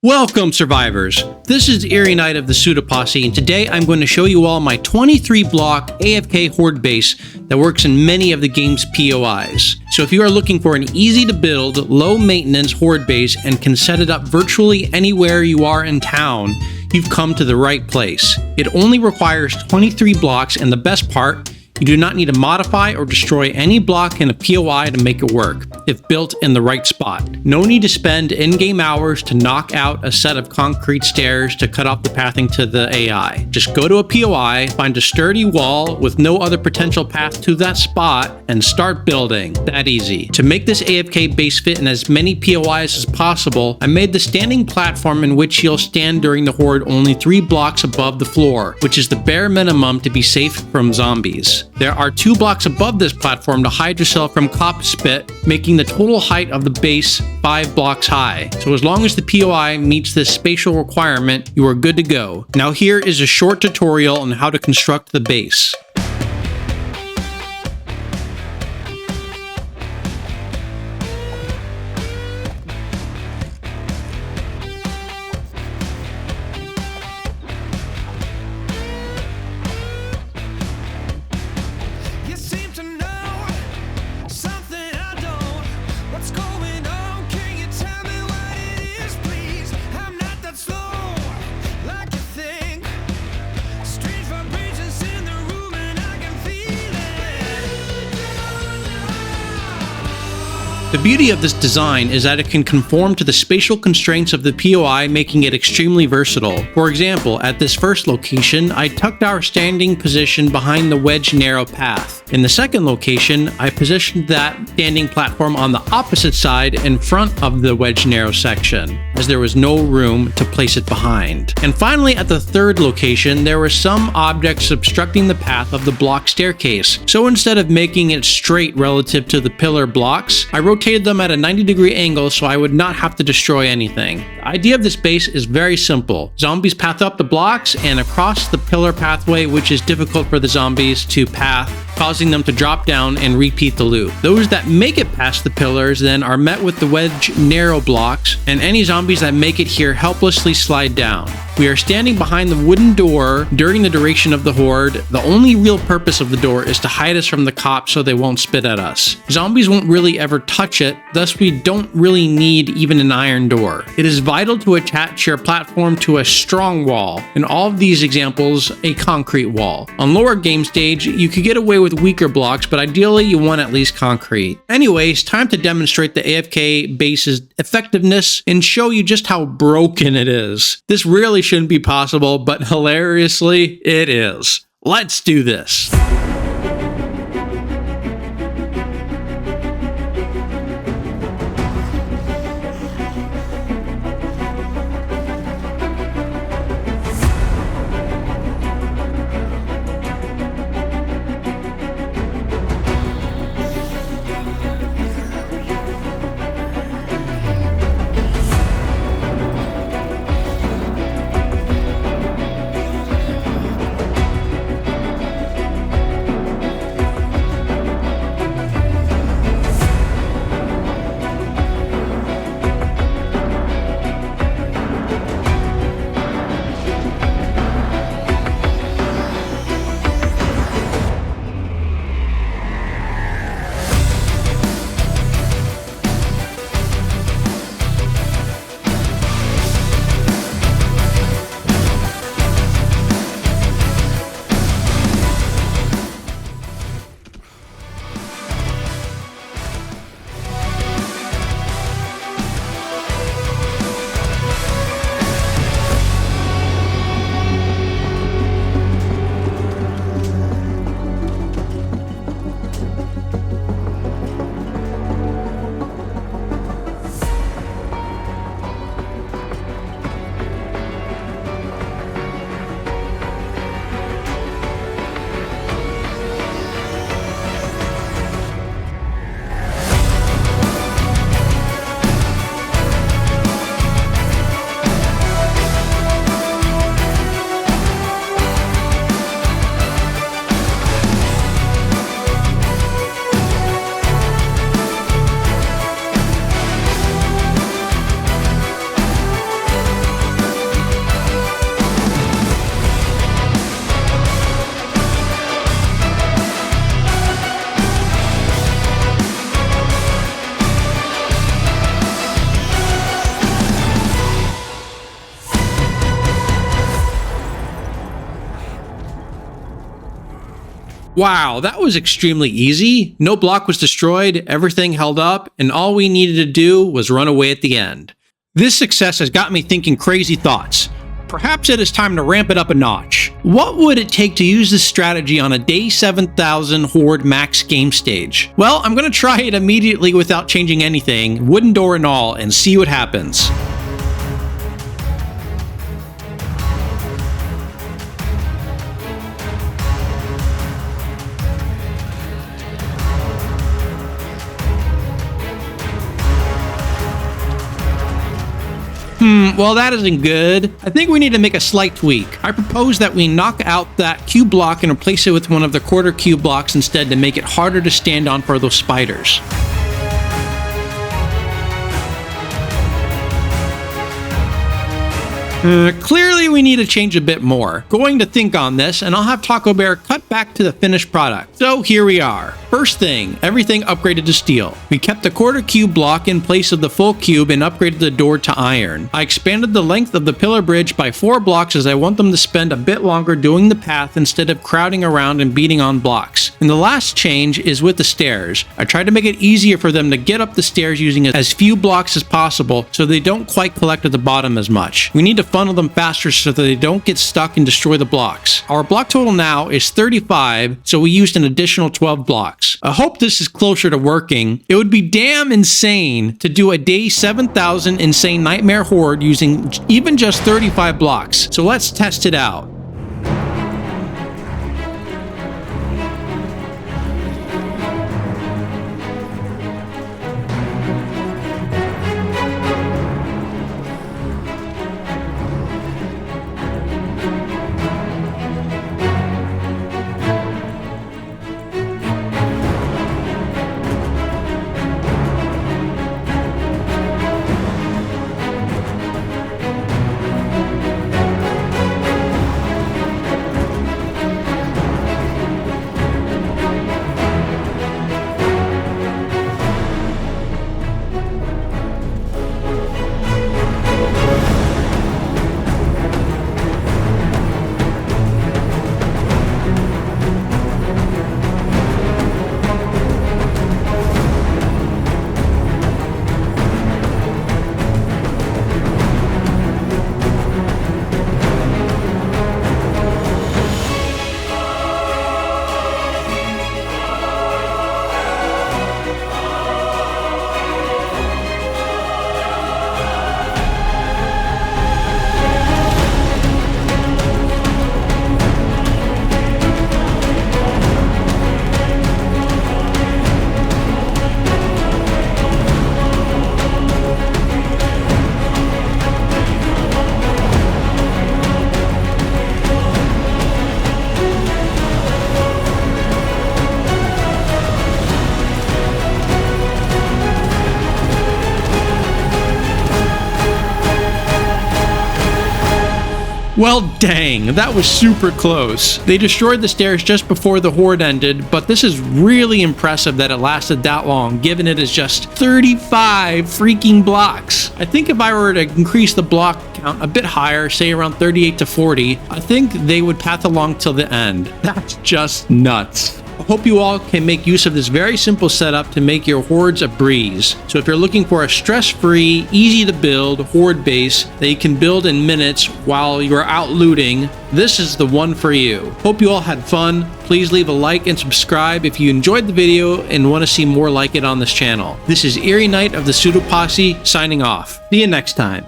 Welcome, survivors! This is Eerie Knight of the Suda Posse, and today I'm going to show you all my 23-block AFK Horde base that works in many of the game's POIs. So if you are looking for an easy-to-build, low-maintenance Horde base and can set it up virtually anywhere you are in town, you've come to the right place. It only requires 23 blocks, and the best part, you do not need to modify or destroy any block in a POI to make it work, if built in the right spot. No need to spend in-game hours to knock out a set of concrete stairs to cut off the pathing to the AI. Just go to a POI, find a sturdy wall with no other potential path to that spot, and start building. That easy. To make this AFK base fit in as many POIs as possible, I made the standing platform in which you'll stand during the Horde only 3 blocks above the floor, which is the bare minimum to be safe from zombies. There are 2 blocks above this platform to hide yourself from cop spit, making the total height of the base 5 blocks high. So as long as the POI meets this spatial requirement, you are good to go. Now here is a short tutorial on how to construct the base. The beauty of this design is that it can conform to the spatial constraints of the POI, making it extremely versatile. For example, at this first location, I tucked our standing position behind the wedge narrow path. In the second location, I positioned that standing platform on the opposite side in front of the wedge narrow section, as there was no room to place it behind. And finally, at the third location, there were some objects obstructing the path of the block staircase. So instead of making it straight relative to the pillar blocks, I rotated them at a 90-degree angle so I would not have to destroy anything. The idea of this base is very simple. Zombies path up the blocks and across the pillar pathway, which is difficult for the zombies to path, causing them to drop down and repeat the loop. Those that make it past the pillars then are met with the wedge narrow blocks, and any zombies that make it here helplessly slide down. We are standing behind the wooden door during the duration of the Horde. The only real purpose of the door is to hide us from the cops so they won't spit at us. Zombies won't really ever touch it, thus we don't really need even an iron door. It is vital to attach your platform to a strong wall. In all of these examples, a concrete wall. On lower game stage, you could get away with weaker blocks, but ideally you want at least concrete. Anyways, time to demonstrate the AFK base's effectiveness and show you just how broken it is. This really shouldn't be possible, but hilariously, it is. Let's do this. Wow, that was extremely easy. No block was destroyed, everything held up, and all we needed to do was run away at the end. This success has got me thinking crazy thoughts. Perhaps it is time to ramp it up a notch. What would it take to use this strategy on a day 7000 Horde max game stage? Well, I'm gonna try it immediately without changing anything, wooden door and all, and see what happens. Well, that isn't good. I think we need to make a slight tweak. I propose that we knock out that cube block and replace it with one of the quarter cube blocks instead to make it harder to stand on for those spiders. Clearly we need to change a bit more. Going to think on this, and I'll have Taco Bear cut back to the finished product. So here we are. First thing, everything upgraded to steel. We kept the quarter cube block in place of the full cube and upgraded the door to iron. I expanded the length of the pillar bridge by 4 blocks as I want them to spend a bit longer doing the path instead of crowding around and beating on blocks. And the last change is with the stairs. I tried to make it easier for them to get up the stairs using as few blocks as possible so they don't quite collect at the bottom as much. We need to funnel them faster so that they don't get stuck and destroy the blocks. Our block total now is 35, so we used an additional 12 blocks. I hope this is closer to working. It would be damn insane to do a day 7000 insane nightmare horde using even just 35 blocks. So let's test it out. Well, dang, that was super close. They destroyed the stairs just before the horde ended, but this is really impressive that it lasted that long, given it is just 35 freaking blocks. I think if I were to increase the block count a bit higher, say around 38 to 40, I think they would path along till the end. That's just nuts. I hope you all can make use of this very simple setup to make your hordes a breeze. So if you're looking for a stress-free, easy to build horde base that you can build in minutes while you're out looting, this is the one for you. Hope you all had fun. Please leave a like and subscribe if you enjoyed the video and want to see more like it on this channel. This is Eerie Knight of the Pseudo Posse signing off. See you next time.